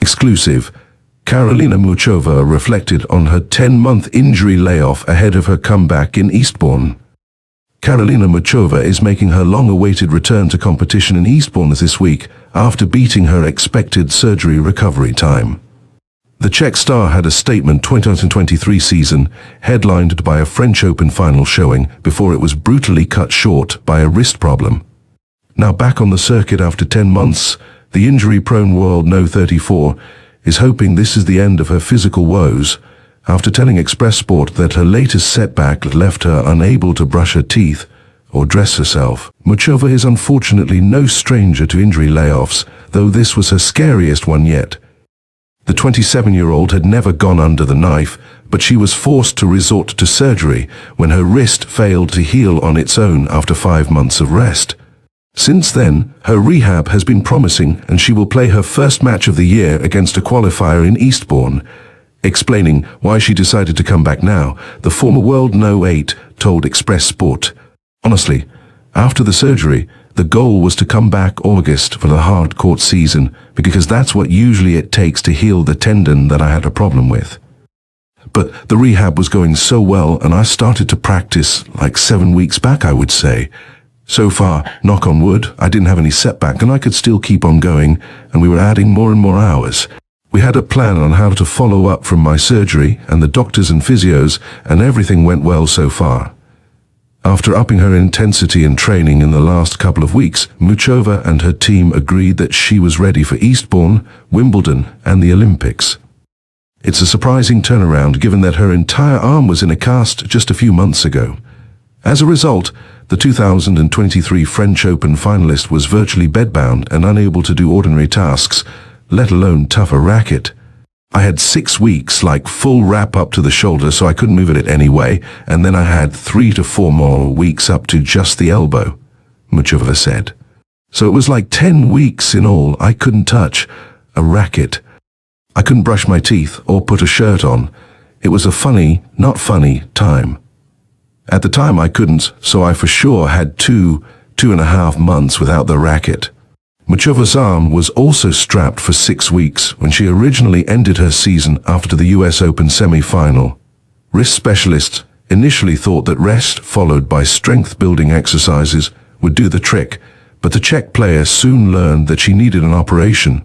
Exclusive. Karolina Muchova reflected on her 10-month injury layoff ahead of her comeback in Eastbourne. Karolina Muchova is making her long-awaited return to competition in Eastbourne this week after beating her expected surgery recovery time. The Czech star had a statement 2023 season headlined by a French Open final showing before it was brutally cut short by a wrist problem. Now back on the circuit after 10 months, the injury-prone world No. 34 is hoping this is the end of her physical woes after telling Express Sport that her latest setback left her unable to brush her teeth or dress herself. Muchova is unfortunately no stranger to injury layoffs, though this was her scariest one yet. The 27-year-old had never gone under the knife, but she was forced to resort to surgery when her wrist failed to heal on its own after 5 months of rest. Since then, her rehab has been promising and she will play her first match of the year against a qualifier in Eastbourne. Explaining why she decided to come back now, the former World No. 8 told Express Sport, "Honestly, after the surgery, the goal was to come back August for the hard court season because that's what usually it takes to heal the tendon that I had a problem with. But the rehab was going so well and I started to practice like 7 weeks back, I would say. So far, knock on wood, I didn't have any setback and I could still keep on going, and we were adding more and more hours. We had a plan on how to follow up from my surgery and the doctors and physios, and everything went well so far." After upping her intensity and training in the last couple of weeks, Muchova and her team agreed that she was ready for Eastbourne, Wimbledon and the Olympics. It's a surprising turnaround given that her entire arm was in a cast just a few months ago. As a result, the 2023 French Open finalist was virtually bedbound and unable to do ordinary tasks, let alone tougher racket. "I had 6 weeks, like full wrap up to the shoulder, so I couldn't move it anyway, and then I had 3 to 4 more weeks up to just the elbow," Muchova said. "So it was like 10 weeks in all I couldn't touch a racket. I couldn't brush my teeth or put a shirt on. It was a funny, not funny time. At the time I couldn't, so I for sure had 2.5 months without the racket." Muchova's arm was also strapped for 6 weeks when she originally ended her season after the US Open semi-final. Wrist specialists initially thought that rest followed by strength-building exercises would do the trick, but the Czech player soon learned that she needed an operation.